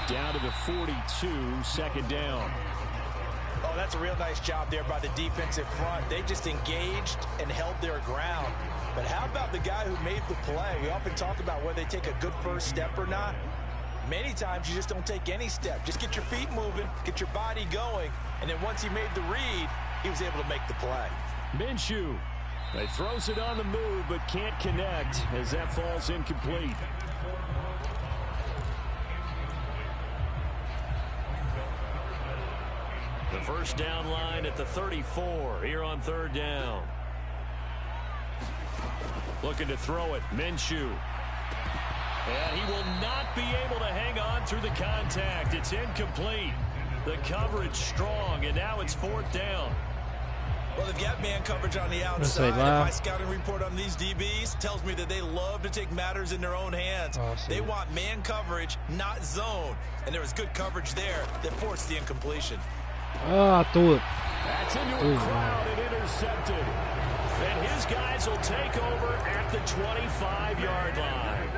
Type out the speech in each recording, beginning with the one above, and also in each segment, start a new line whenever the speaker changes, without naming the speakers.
Down to the 42, second down.
Oh, that's a real nice job there by the defensive front. They just engaged and held their ground. But how about the guy who made the play? We often talk about whether they take a good first step or not. Many times you just don't take any step. Just get your feet moving, get your body going, and then once he made the read, he was able to make the play.
Minshew. They throws it on the move but can't connect as that falls incomplete. The first down line at the 34 here on third down. Looking to throw it, Minshew. And he will not be able to hang on through the contact. It's incomplete. The coverage strong, and now it's fourth down.
Well, they've got man coverage on the outside. My scouting report on these DBs tells me that they love to take matters in their own hands. They want man coverage, not zone. And there was good coverage there that forced the incompletion.
That's into a crowd and intercepted. And his guys will take over at the 25-yard line.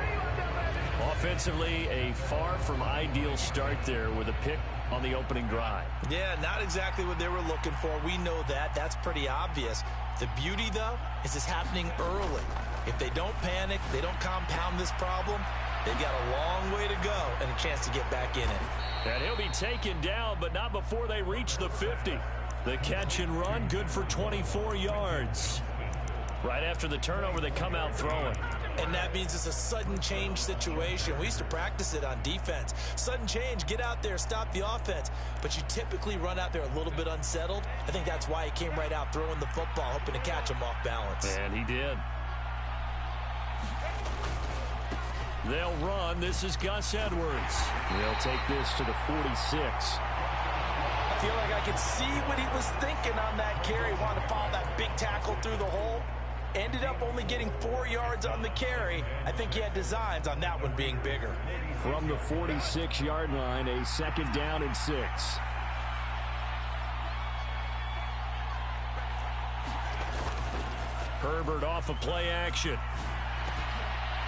Offensively, a far from ideal start there with a pick on the opening drive. Yeah, not exactly what they were looking for. We know that. That's pretty obvious. The beauty, though, is it's happening early. If they don't panic, they don't compound this problem, they've got a long way to go and a chance to get back in it. And he'll be taken down, but not before they reach the 50. The catch and run, good for 24 yards. Right after the turnover, they come out throwing. And that means it's a sudden change situation. We used to practice it on defense. Sudden change, get out there, stop the offense. But you typically run out there a little bit unsettled. I think that's why he came right out throwing the football, hoping to catch him off balance. And he did. They'll run. This is Gus Edwards. They'll take this to the 46. I feel like I could see what he was thinking on that carry. Wanted to follow that big tackle through the hole. Ended up only getting 4 yards on the carry. I think he had designs on that one being bigger. From the 46-yard line, a second down and 6. Herbert off of play action.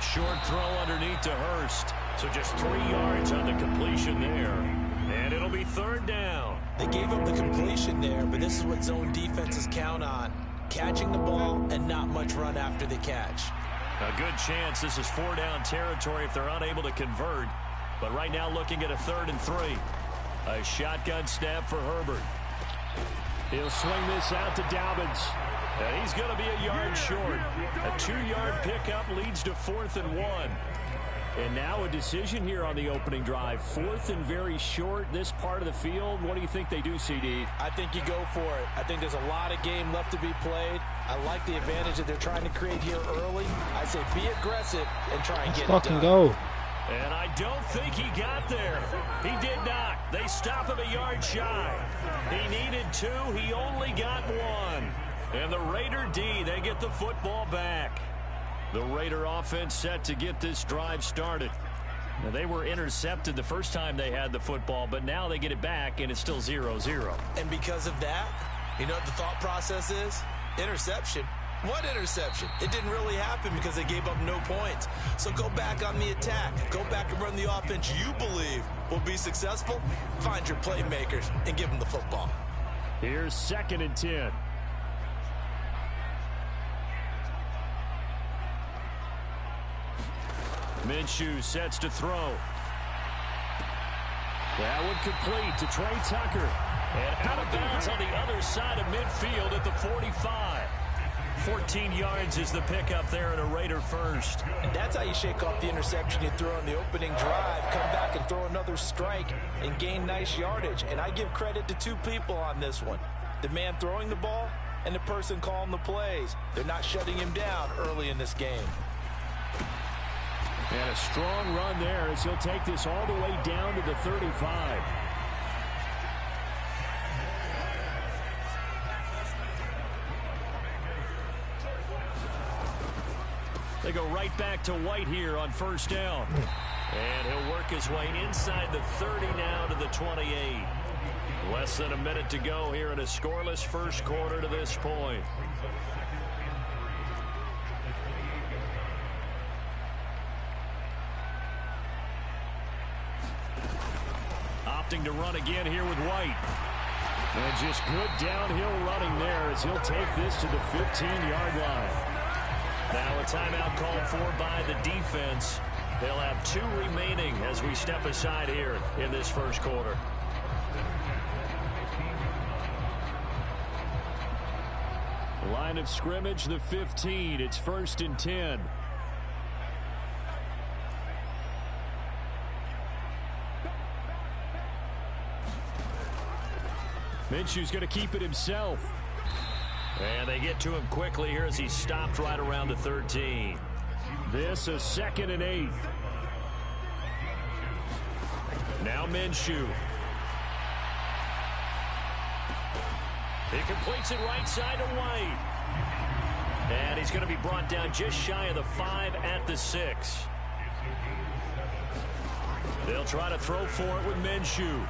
Short throw underneath to Hurst. So just 3 yards on the completion there. And it'll be third down. They gave up the completion there, but this is what zone defenses count on. Catching the ball and not much run after the catch. A good chance this is 4-down territory if they're unable to convert. But right now looking at a 3rd and 3. A shotgun snap for Herbert. He'll swing this out to Dobbins. And he's going to be a yard short. A 2-yard pickup leads to 4th and 1. And now a decision here on the opening drive. 4th and very short, this part of the field. What do you think they do, CD? I think you go for it. I think there's a lot of game left to be played. I like the advantage that they're trying to create here early. I say be aggressive and try and get it done. Go. And I don't think he got there. He did not. They stop him a yard shy. He needed 2. He only got 1. And the Raider D, they get the football back. The Raider offense set to get this drive started. Now, they were intercepted the first time they had the football, but now they get it back, and it's still 0-0. And because of that, you know what the thought process is? Interception. What interception? It didn't really happen because they gave up no points. So go back on the attack. Go back and run the offense you believe will be successful. Find your playmakers and give them the football. Here's 2nd and 10. Minshew sets to throw. That one complete to Trey Tucker. And out of bounds on the other side of midfield at the 45. 14 yards is the pickup there at a Raider first. And that's how you shake off the interception you threw on the opening drive. Come back and throw another strike and gain nice yardage. And I give credit to 2 people on this one. The man throwing the ball and the person calling the plays. They're not shutting him down early in this game. And a strong run there as he'll take this all the way down to the 35. They go right back to White here on first down. And he'll work his way inside the 30 now to the 28. Less than a minute to go here in a scoreless first quarter to this point. opting to run again here with White. And just good downhill running there as he'll take this to the 15-yard line. Now a timeout called for by the defense. They'll have 2 remaining as we step aside here in this first quarter. Line of scrimmage, the 15. It's 1st and 10. Minshew's going to keep it himself. And they get to him quickly here as he stopped right around the 13. This a 2nd and 8. Now Minshew. He completes it right side to White. And he's going to be brought down just shy of the 5 at the 6. They'll try to throw for it with Minshew.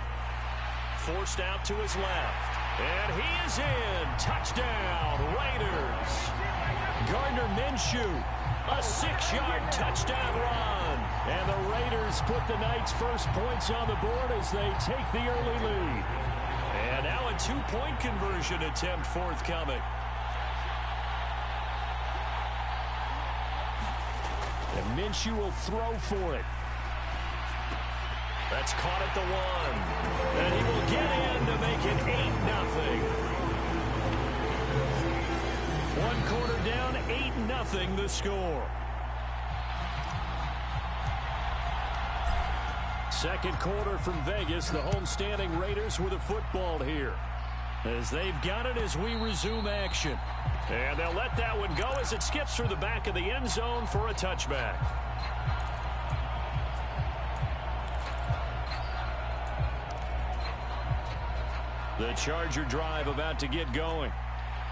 Forced out to his left. And he is in. Touchdown, Raiders. Gardner Minshew, a 6-yard touchdown run. And the Raiders put the Knights' first points on the board as they take the early lead. And now a 2-point conversion attempt forthcoming. And Minshew will throw for it. That's caught at the 1. And he will get in to make it 8-0. 1 quarter down, 8-0 the score. Second quarter from Vegas. The homestanding Raiders with a football here. As they've got it as we resume action. And they'll let that one go as it skips through the back of the end zone for a touchback. The Charger drive about to get going.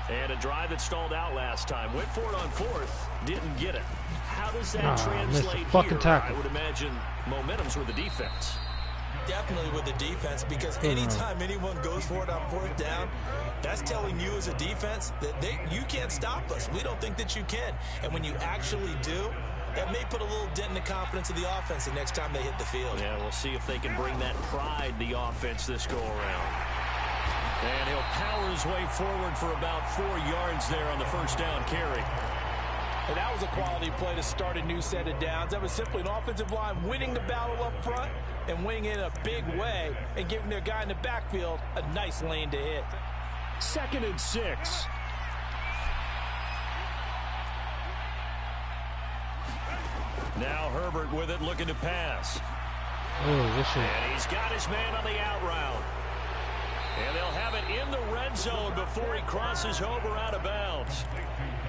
And a drive that stalled out last time. Went for it on 4th. Didn't get it. How does that translate here? I would imagine momentum's with the defense.
Definitely with the defense, because anytime anyone goes for it on 4th down, that's telling you as a defense that you can't stop us. We don't think that you can. And when you actually do, that may put a little dent in the confidence of the offense the next time they hit the field.
Yeah, we'll see if they can bring that pride, the offense, this go-around. And he'll power his way forward for about 4 yards there on the first down carry.
And that was a quality play to start a new set of downs. That was simply an offensive line winning the battle up front and winning it in a big way and giving their guy in the backfield a nice lane to hit.
2nd and 6. Now Herbert with it, looking to pass. And he's got his man on the out route. And they'll have it in the red zone before he crosses over out of bounds.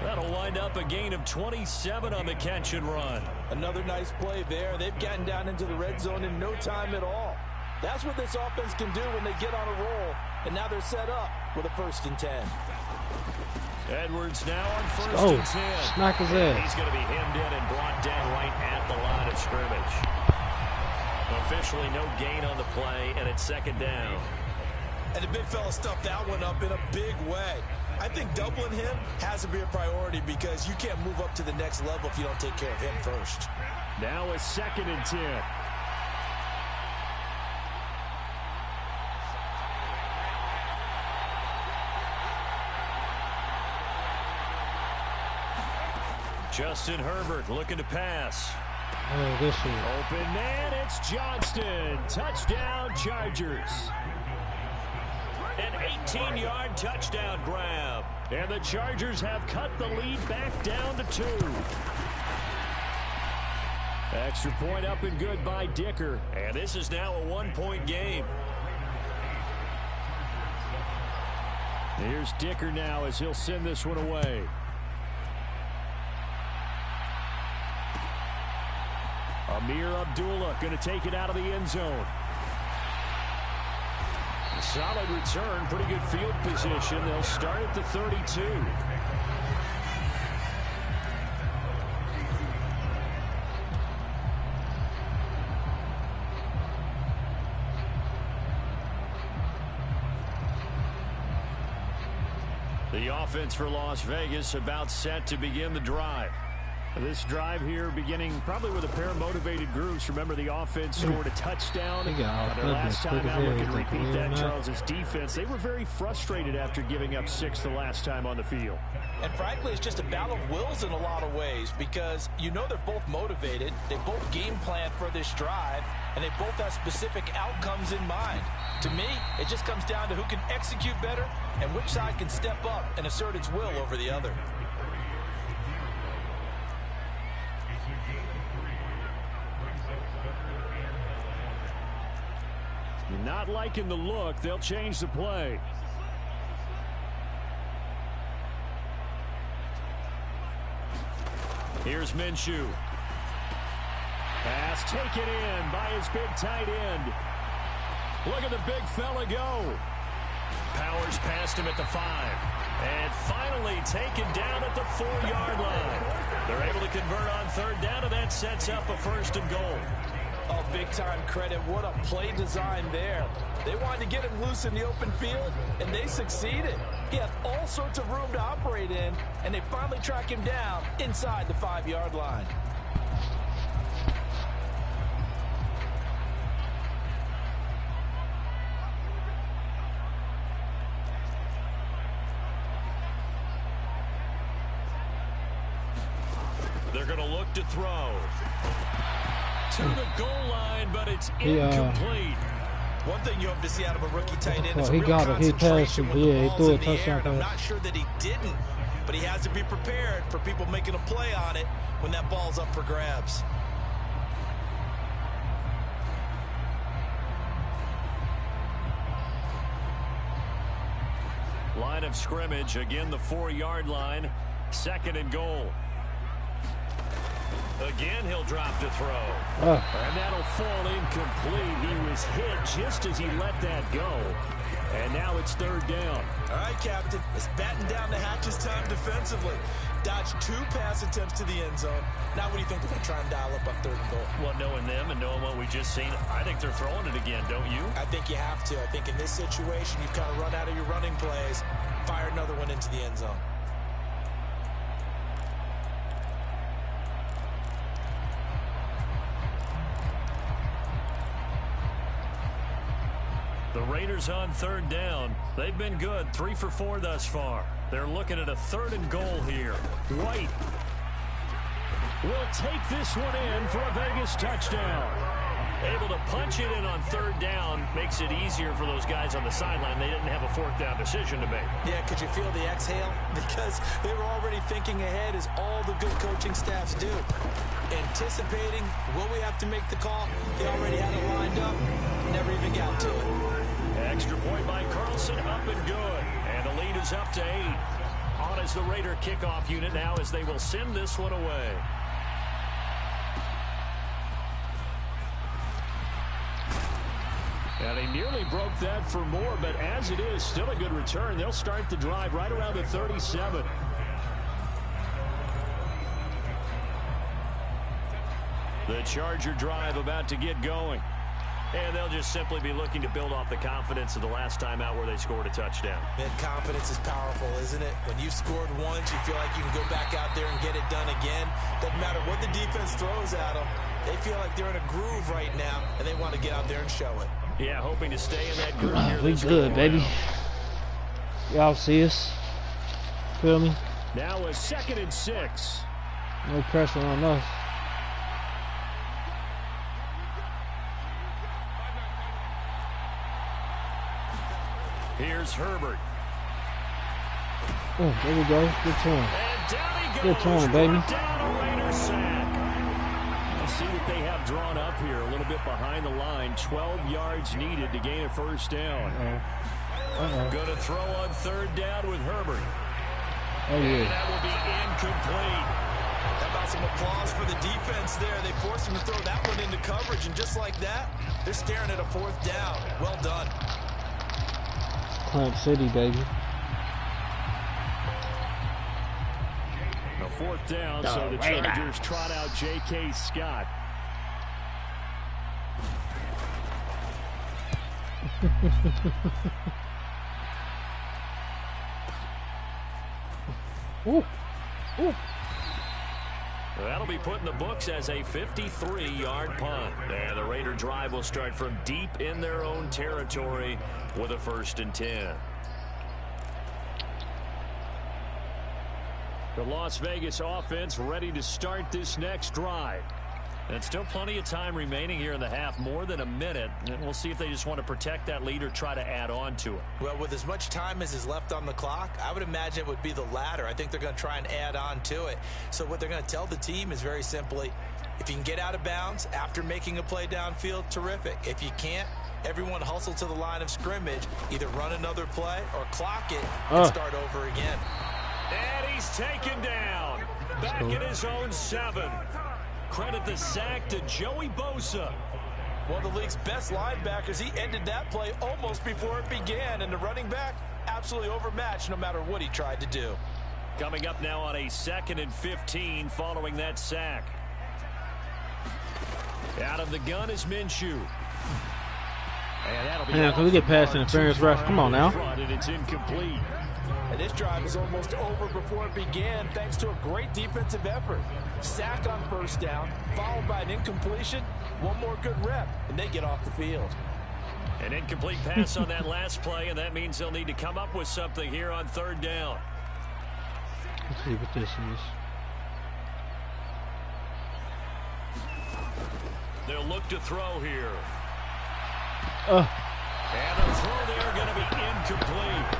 That'll wind up a gain of 27 on the catch and run.
Another nice play there. They've gotten down into the red zone in no time at all. That's what this offense can do when they get on a roll. And now they're set up with a 1st and 10.
Edwards now on 1st and 10.
Smack his ass.
He's going to be hemmed in and brought down right at the line of scrimmage. Officially no gain on the play, and it's 2nd down.
And the big fella stuffed that one up in a big way. I think doubling him has to be a priority because you can't move up to the next level if you don't take care of him first.
Now a 2nd and 10. Justin Herbert looking to pass. Open man, it's Johnston. Touchdown, Chargers. An 18-yard touchdown grab. And the Chargers have cut the lead back down to 2. Extra point up and good by Dicker. And this is now a 1-point game. Here's Dicker now as he'll send this one away. Amir Abdullah going to take it out of the end zone. Solid return, pretty good field position. They'll start at the 32. The offense for Las Vegas about set to begin the drive. This drive here beginning probably with a pair of motivated groups. Remember, the offense scored a touchdown. Their last time out, looking to repeat that, Charles' defense. They were very frustrated after giving up 6 the last time on the field.
And frankly, it's just a battle of wills in a lot of ways because you know they're both motivated. They both game plan for this drive, and they both have specific outcomes in mind. To me, it just comes down to who can execute better and which side can step up and assert its will over the other.
You're not liking the look. They'll change the play. Here's Minshew. Pass taken in by his big tight end. Look at the big fella go. Powers past him at the 5. And finally taken down at the 4-yard line. They're able to convert on 3rd down, and that sets up a 1st and goal.
Oh, big-time credit. What a play design there. They wanted to get him loose in the open field, and they succeeded. He had all sorts of room to operate in, and they finally track him down inside the 5-yard line.
They're going to look to throw. To the goal line, but it's incomplete.
One thing you hope to see out of a rookie tight end is
he
real
got it. He passed
concentration
it.
when the
Yeah, he
ball's
threw a
in the air,
touchdown
and I'm
pass.
not sure that he didn't, but he has to be prepared for people making a play on it when that ball's up for grabs.
Line of scrimmage, again the 4-yard line, 2nd and goal. Again, he'll drop to throw. And that'll fall incomplete. He was hit just as he let that go. And now it's 3rd down.
All right, Captain. It's batting down the hatches time defensively. Dodged 2 pass attempts to the end zone. Now what do you think they're going to try and dial up on 3rd and goal?
Well, knowing them and knowing what we just seen, I think they're throwing it again, don't you?
I think you have to. I think in this situation, you've kind of run out of your running plays. Fire another one into the end zone.
The Raiders on 3rd down. They've been good, 3 for 4 thus far. They're looking at a 3rd and goal here. White will take this one in for a Vegas touchdown. Able to punch it in on 3rd down makes it easier for those guys on the sideline. They didn't have a 4th down decision to make.
Yeah, could you feel the exhale? Because they were already thinking ahead, as all the good coaching staffs do. Anticipating, will we have to make the call? They already had it lined up. Never even got to it.
Extra point by Carlson, up and good. And the lead is up to 8. On as the Raider kickoff unit now as they will send this one away. And they nearly broke that for more, but as it is, still a good return. They'll start the drive right around the 37. The Charger drive about to get going. And they'll just simply be looking to build off the confidence of the last time out where they scored a touchdown.
Man, confidence is powerful, isn't it? When you've scored once, you feel like you can go back out there and get it done again. Doesn't matter what the defense throws at them. They feel like they're in a groove right now, and they want to get out there and show it.
Yeah, hoping to stay in that groove here.
We good, baby. Y'all see us? Feel me?
Now a 2nd and 6.
No pressure on us.
Here's Herbert.
Oh, there we go. Good turn.
And down he goes.
Good turn, baby.
Down a Raider sack. Let's see what they have drawn up here. A little bit behind the line. 12 yards needed to gain a 1st down. Going to throw on 3rd down with Herbert.
Oh, yeah.
And that will be incomplete.
How about some applause for the defense there? They forced him to throw that one into coverage, and just like that, they're staring at a 4th down. Well done.
Clamp City, baby.
A 4th down, so the Chargers trot out J.K. Scott.
Ooh. Ooh.
That'll be put in the books as a 53-yard punt. And the Raider drive will start from deep in their own territory with a 1st and 10. The Las Vegas offense ready to start this next drive. And still plenty of time remaining here in the half, more than a minute. And we'll see if they just want to protect that lead or try to add on to it.
Well, with as much time as is left on the clock, I would imagine it would be the latter. I think they're going to try and add on to it. So what they're going to tell the team is very simply, if you can get out of bounds after making a play downfield, terrific. If you can't, everyone hustle to the line of scrimmage, either run another play or clock it and start over again.
And he's taken down. Back in his own 7. Credit the sack to Joey Bosa.
One of the league's best linebackers. He ended that play almost before it began. And the running back, absolutely overmatched no matter what he tried to do.
Coming up now on a 2nd and 15 following that sack. Out of the gun is Minshew. And that'll be
can we get past interference, ref? Come on now.
And it's incomplete.
And this drive is almost over before it began thanks to a great defensive effort. Sack on 1st down, followed by an incompletion. One more good rep, and they get off the field.
An incomplete pass on that last play, and that means they'll need to come up with something here on 3rd down.
Let's see what this is.
They'll look to throw here.
And
the throw there going to be incomplete.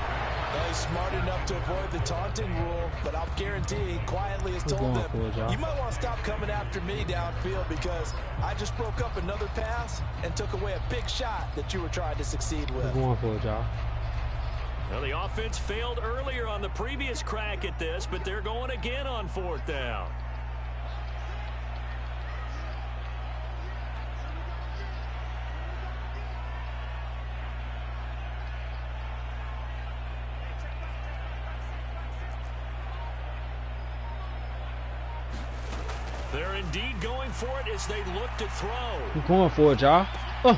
Well, he's smart enough to avoid the taunting rule, but I'll guarantee he quietly has told them, you might want to stop coming after me downfield because I just broke up another pass and took away a big shot that you were trying to succeed with.
We're going for it, y'all.
Well, the offense failed earlier on the previous crack at this, but they're going again on 4th down. They're indeed going for it as they look to throw.
We're going for it, y'all.
They've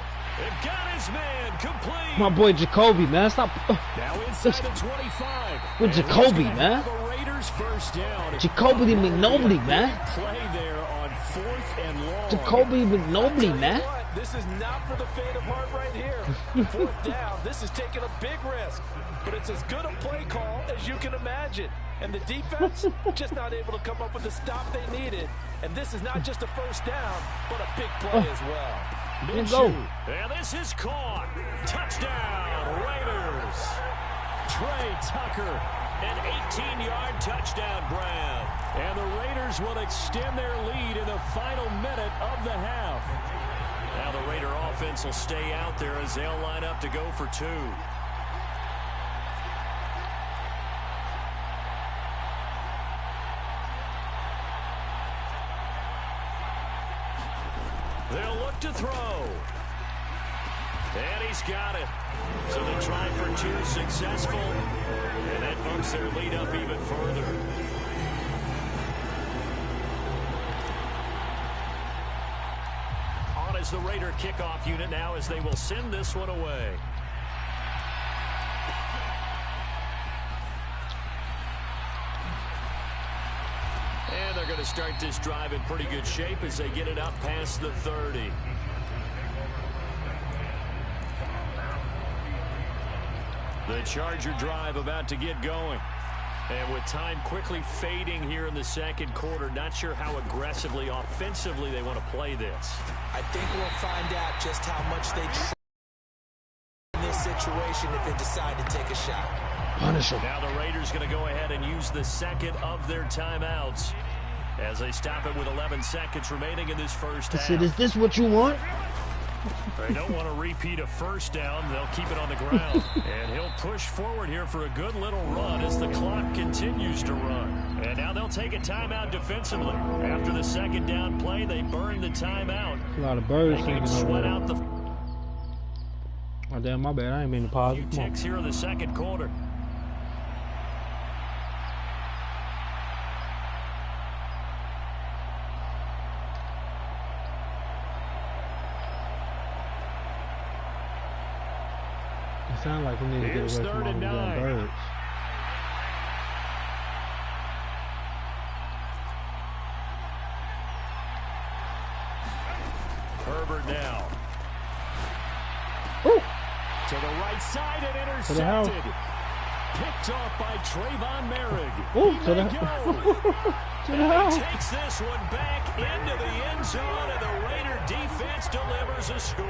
got his man complete.
My boy Jacoby, man. Stop.
Now inside the 25.
With Jacoby, man.
The Raiders 1st down.
Jacoby didn't make nobody, man.
Play there on 4th and long.
Jacoby with nobody, man.
This is not for the faint of heart right here. 4th down. This is taking a big risk. But it's as good a play call as you can imagine. And the defense just not able to come up with the stop they needed. And this is not just a 1st down, but a big play as well.
Go.
And this is caught. Touchdown, Raiders. Trey Tucker, an 18-yard touchdown grab. And the Raiders will extend their lead in the final minute of the half. Now the Raider offense will stay out there as they'll line up to go for 2. They'll look to throw. And he's got it. So the try for 2 successful. And that bumps their lead up even further. On is the Raider kickoff unit now as they will send this one away. And they're going to start this drive in pretty good shape as they get it up past the 30. The Charger drive about to get going. And with time quickly fading here in the 2nd quarter, not sure how aggressively, offensively they want to play this.
I think we'll find out just how much they try in this situation if they decide to take a shot.
Punish them.
Now the Raiders going to go ahead and use the 2nd of their timeouts as they stop it with 11 seconds remaining in this first half.
Is this what you want?
They don't want to repeat a 1st down. They'll keep it on the ground. And he'll push forward here for a good little run as the clock continues to run. And now they'll take a timeout defensively. After the 2nd down play, they burn the timeout.
A lot of birds.
They can sweat out the...
Oh, damn, my bad. I ain't mean to pause.
Few ticks here in the 2nd quarter.
It sounds like we need to get away from all these damn birds. Ooh.
To the right side and intercepted. Picked off by Trayvon Merrick.
Ooh, to the to the house.
He takes this one back into the end zone, and the Raider defense delivers a score.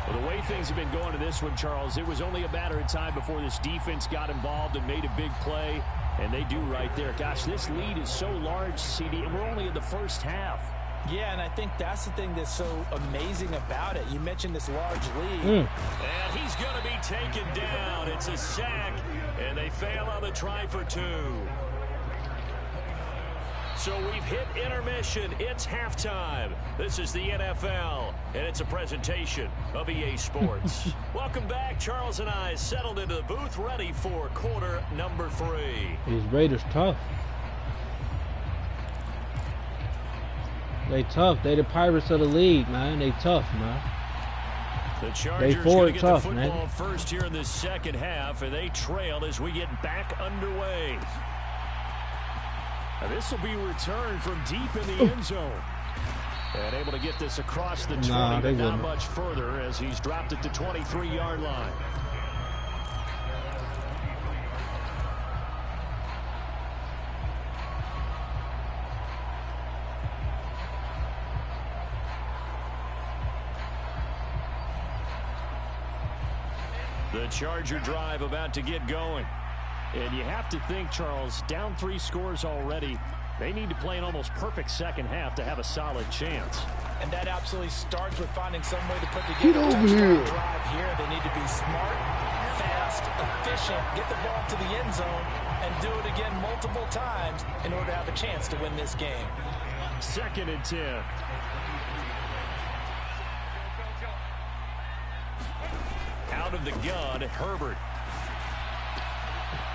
Well, the way things have been going to this one, Charles, it was only a matter of time before this defense got involved and made a big play, and they do right there. Gosh, this lead is so large, CD, and we're only in the first half.
Yeah, and I think that's the thing that's so amazing about it. You mentioned this large lead.
And he's going to be taken down. It's a sack, and they fail on the try for 2. So we've hit intermission. It's halftime. This is the NFL, and it's a presentation of EA Sports. Welcome back. Charles and I settled into the booth, ready for quarter number 3.
These Raiders tough. They tough. They the Pirates of the league, man. They tough, man.
The Chargers
they forward
get
tough,
the football
man.
First here in this second half, and they trail as we get back underway. Now this will be returned from deep in the end zone. And able to get this across the 20, but not much further as he's dropped it to 23-yard line. The Charger drive about to get going. And you have to think, Charles, down 3 scores already. They need to play an almost perfect second half to have a solid chance.
And that absolutely starts with finding some way to put together a touchdown drive here. They need to be smart, fast, efficient, get the ball to the end zone, and do it again multiple times in order to have a chance to win this game.
2nd and 10. Out of the gun, Herbert.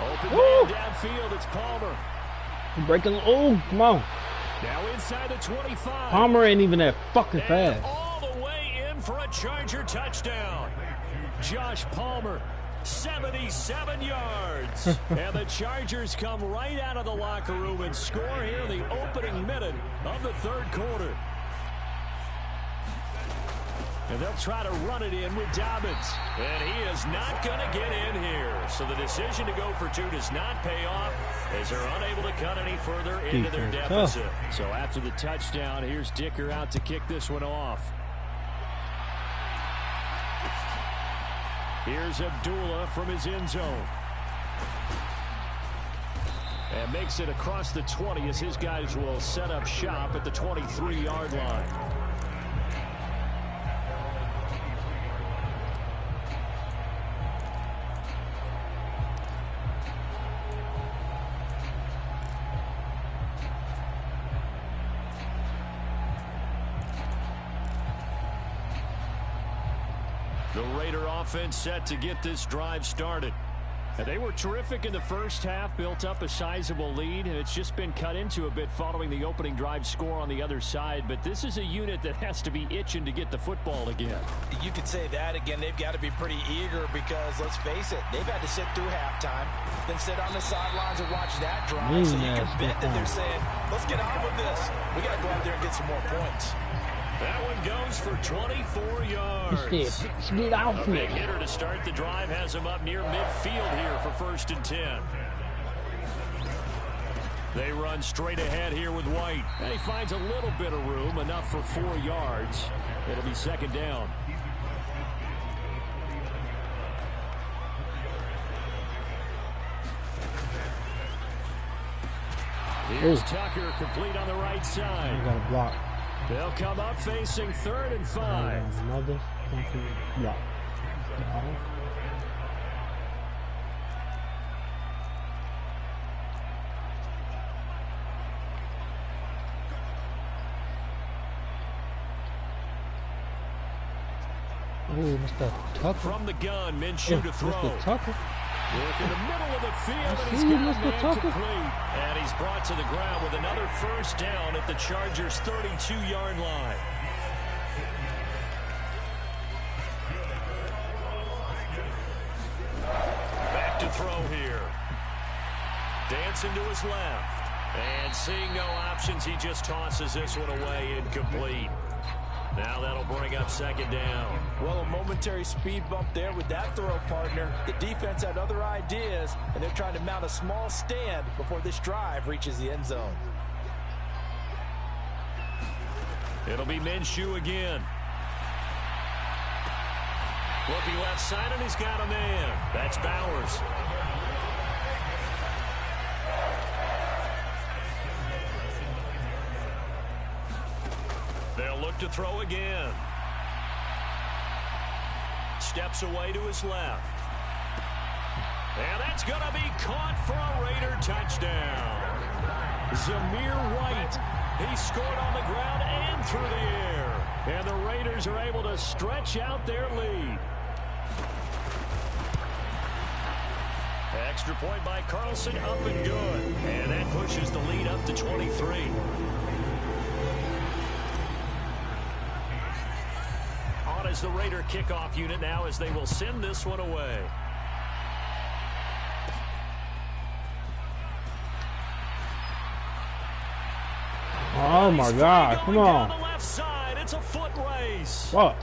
Open man downfield, it's Palmer.
Breaking. Oh, come on.
Now inside the 25.
Palmer ain't even that fucking fast.
All the way in for a Charger touchdown. Josh Palmer, 77 yards. And the Chargers come right out of the locker room and score here in the opening minute of the 3rd quarter. And they'll try to run it in with Dobbins. And he is not going to get in here. So the decision to go for 2 does not pay off as they're unable to cut any further into their deficit. So after the touchdown, here's Dicker out to kick this one off. Here's Abdullah from his end zone. And makes it across the 20 as his guys will set up shop at the 23-yard line. The Raider offense set to get this drive started. And they were terrific in the first half, built up a sizable lead, and it's just been cut into a bit following the opening drive score on the other side. But this is a unit that has to be itching to get the football again.
You could say that again. They've got to be pretty eager because, let's face it, they've had to sit through halftime, then sit on the sidelines and watch that drive. So you can bet that they're saying, let's get on with this. We got to go out there and get some more points.
That one goes for 24 yards. A big hitter to start the drive has him up near midfield here for 1st and 10. They run straight ahead here with White. And he finds a little bit of room, enough for 4 yards. It'll be 2nd down. Here's Tucker, complete on the right side.
You got a block.
They'll come up facing 3rd and 5.
Another block. Oh, Mr. Tucker.
From the gun, Minshew to throw.
Mr. Tucker.
Look in the middle of the field, and he's got a man complete. And he's brought to the ground with another 1st down at the Chargers' 32-yard line. Back to throw here. Dancing to his left. And seeing no options, he just tosses this one away incomplete. Now that'll bring up second down.
Well, a momentary speed bump there with that throw partner. The defense had other ideas, and they're trying to mount a small stand before this drive reaches the end zone.
It'll be Minshew again. Looking left side, and he's got a man. That's Bowers. They'll look to throw again. Steps away to his left. And that's going to be caught for a Raider touchdown. Zamir White. He scored on the ground and through the air. And the Raiders are able to stretch out their lead. Extra point by Carlson, up and good. And that pushes the lead up to 23. On as the Raider kickoff unit now as they will send this one away.
Oh my God! Come on!
Down the left side, it's a foot race.
What?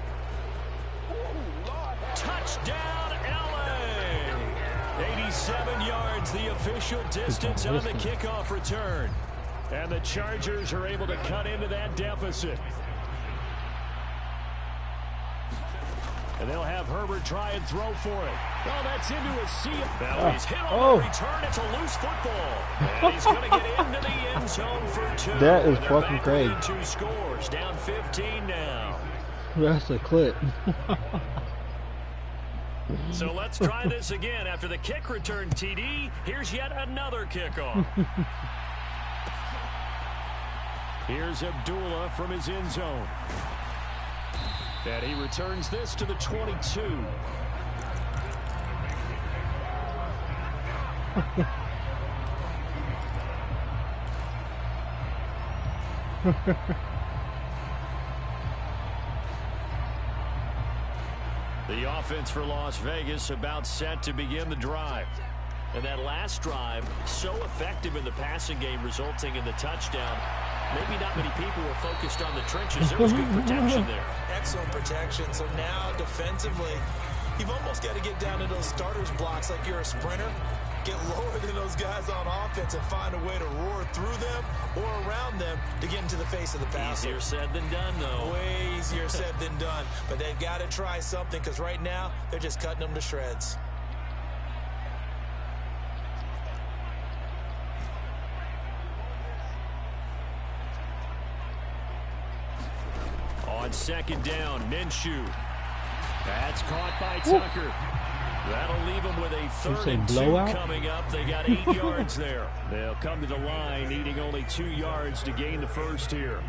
Touchdown, LA! 87 yards, the official distance on the kickoff return, and the Chargers are able to cut into that deficit. And they'll have Herbert try and throw for it. Oh, that's into a sea. Now he's hit on the return. It's a loose football. And he's going to get into the end zone for 2.
That is fucking crazy.
2 scores, down 15 now.
That's a clip.
So let's try this again. After the kick return TD, here's yet another kickoff. Here's Abdullah from his end zone. And he returns this to the 22. The offense for Las Vegas about set to begin the drive. And that last drive, so effective in the passing game, resulting in the touchdown. Maybe not many people were focused on the trenches. There was good protection there.
Excellent protection. So now defensively, you've almost got to get down to those starters blocks like you're a sprinter. Get lower than those guys on offense and find a way to roar through them or around them to get into the face of the passer.
Easier said than done, though.
Way easier said than done. But they've got to try something because right now they're just cutting them to shreds.
On second down, Minshew. That's caught by Tucker. That'll leave them with a 3rd and 2 coming up. They got 8 yards there. They'll come to the line needing only 2 yards to gain the first here.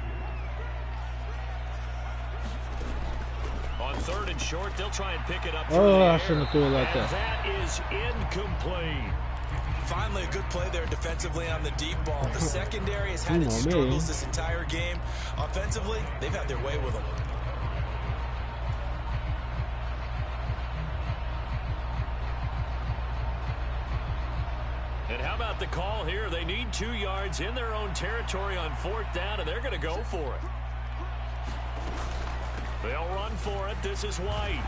On 3rd and short, they'll try and pick it up.
I shouldn't have threw it like that.
That is incomplete.
Finally, a good play there defensively on the deep ball. The secondary has had its struggles this entire game. Offensively, they've had their way with them.
And how about the call here? They need 2 yards in their own territory on 4th down, and they're going to go for it. They'll run for it. This is White.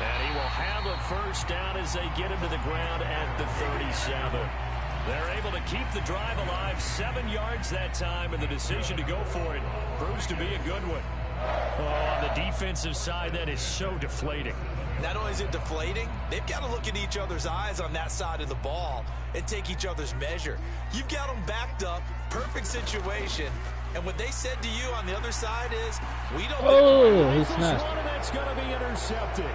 And he will have a first down as they get him to the ground at the 37. They're able to keep the drive alive, 7 yards that time, and the decision to go for it proves to be a good one. Oh, on the defensive side, that is so deflating.
Not only is it deflating, they've got to look in each other's eyes on that side of the ball and take each other's measure. You've got them backed up, perfect situation, and what they said to you on the other side is, we don't...
Oh, he's smashed.
That's going to be intercepted.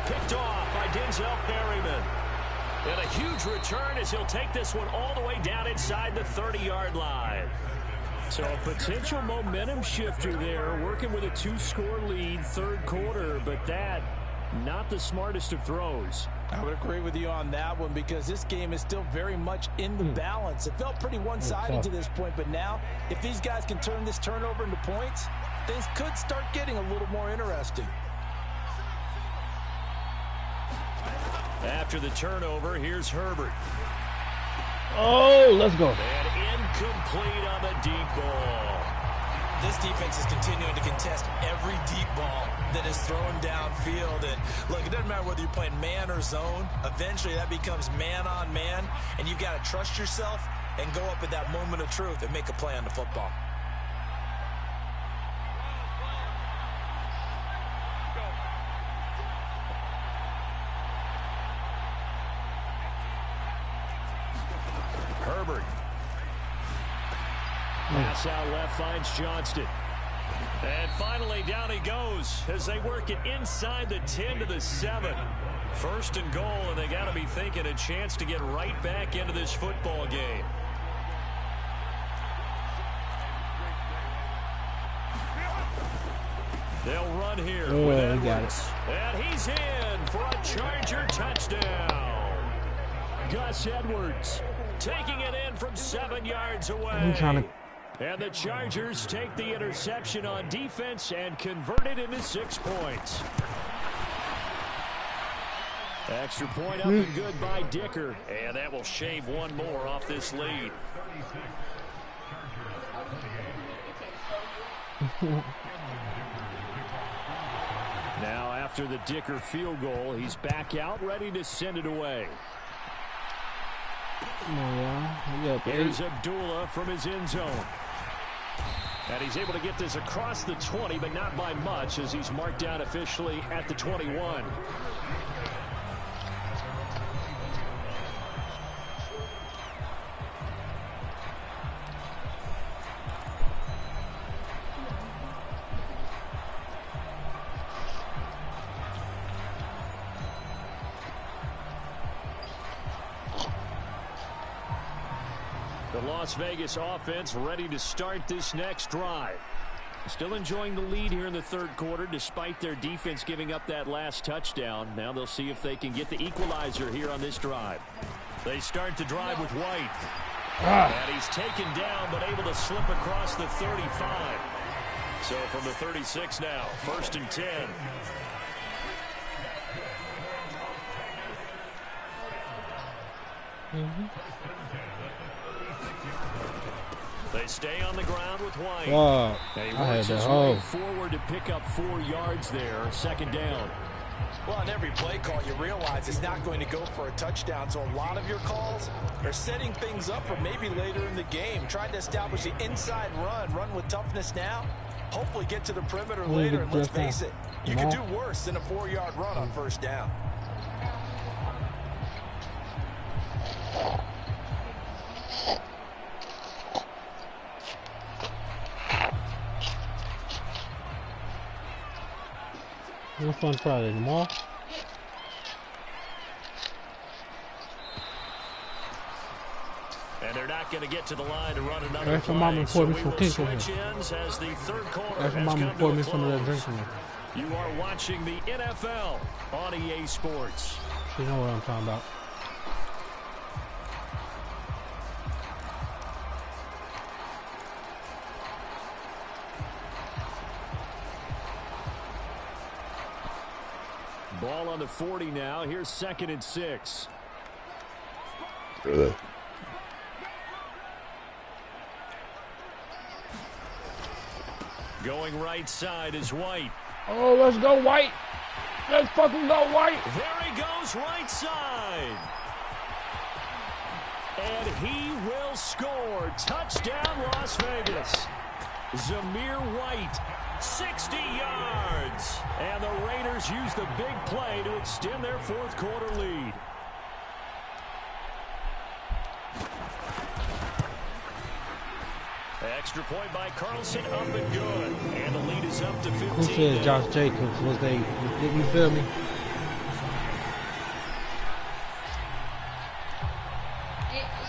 Picked off by Denzel Perryman. And a huge return as he'll take this one all the way down inside the 30-yard line. So a potential momentum shifter there, working with a 2-score lead, 3rd quarter, but that, not the smartest of throws.
I would agree with you on that one because this game is still very much in the balance. It felt pretty one-sided to this point, but now if these guys can turn this turnover into points, things could start getting a little more interesting.
After the turnover, here's Herbert.
Oh, let's go.
And incomplete on the deep ball.
this defense is continuing to contest every deep ball that is thrown downfield. And look, it doesn't matter whether you're playing man or zone. Eventually that becomes man on man, and you've got to trust yourself and go up at that moment of truth and make a play on the football.
Herbert. Pass out left finds Johnston. And finally down he goes as they work it inside the 10 to the 7. First and goal, and they got to be thinking a chance to get right back into this football game. They'll run here with Edwards. And he's in for a Charger touchdown. Gus Edwards taking it in from 7 yards away. And the Chargers take the interception on defense and convert it into 6 points. Extra point up and good by Dicker. And that will shave one more off this lead. Now after the Dicker field goal, he's back out ready to send it away. Here's Abdullah from his end zone. And he's able to get this across the 20, but not by much as he's marked down officially at the 21. The Las Vegas offense ready to start this next drive. Still enjoying the lead here in the third quarter despite their defense giving up that last touchdown. Now they'll see if they can get the equalizer here on this drive. They start the drive with White. And he's taken down but able to slip across the 35. So from the 36 now, 1st and 10. They stay on the ground with White. And he works his way forward to pick up 4 yards there. 2nd down.
Well, on every play call, you realize it's not going to go for a touchdown. So a lot of your calls are setting things up for maybe later in the game. Trying to establish the inside run with toughness now. Hopefully get to the perimeter later. And let's face it, you can do worse than a 4-yard run on 1st down.
What's fun Friday tomorrow?
And they're not going to get to the line to run another
play. Mama
so
me
we
some
will switch ends as the third quarter has come to a close. You are watching the NFL on EA Sports.
You know what I'm talking about.
Ball on the 40 now. Here's 2nd and 6. Going right side is White.
Oh, let's go White. Let's fucking go White.
There he goes right side. And he will score. Touchdown Las Vegas. Zamir White. 60 yards. And the Raiders use the big play to extend their 4th quarter lead. Extra point by Carlson, up and good. And the lead is up to 15.
Who said Josh Jacobs was they? You feel me?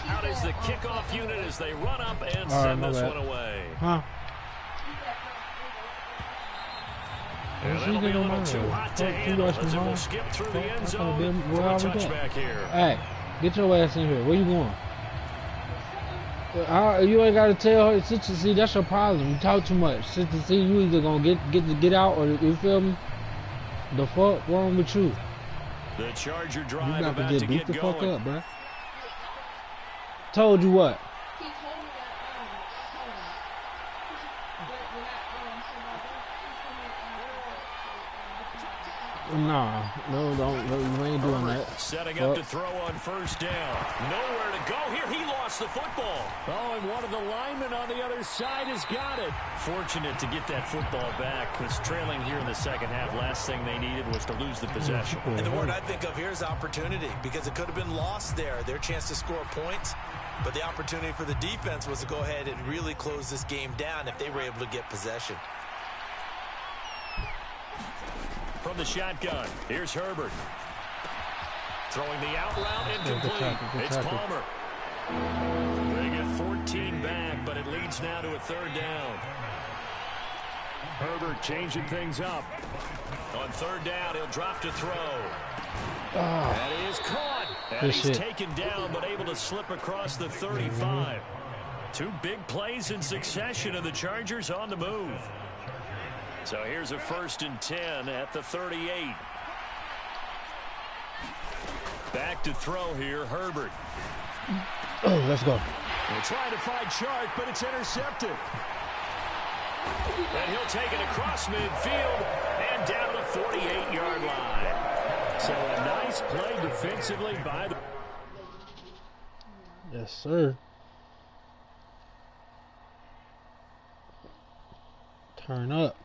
Out is the kickoff unit as they run up and send this one away.
Huh?
And that'll be a little too hot to handle as it will skip through the end zone for a touchback here.
Hey, get your ass in here. Where you going? You ain't got to tell her. Sister C, that's your problem. You talk too much. Sister C, you either gonna get out or you feel me? The fuck wrong with you?
The Charger drive
you
about
to
to
beat
get
the
going.
fuck up, bro. Told you what? Nah, no, you ain't doing that.
Setting up to throw on first down. Nowhere to go here. He lost the football. Oh, and one of the linemen on the other side has got it. Fortunate to get that football back, because trailing here in the second half, last thing they needed was to lose the possession.
And the word I think of here is opportunity, because it could have been lost there, their chance to score points. But the opportunity for the defense was to go ahead and really close this game down if they were able to get possession.
From the shotgun, here's Herbert. Throwing the out route incomplete. It's Palmer. They get 14 back, but it leads now to a third down. Herbert changing things up. On third down, he'll drop to throw. That is caught. And he's taken down, but able to slip across the 35. Two big plays in succession, and the Chargers on the move. So here's a 1st and 10 at the 38. Back to throw here, Herbert.
Oh, let's go.
They're trying to find Chark, but it's intercepted. And he'll take it across midfield and down to the 48-yard line. So a nice play defensively by the...
Yes, sir. Turn up.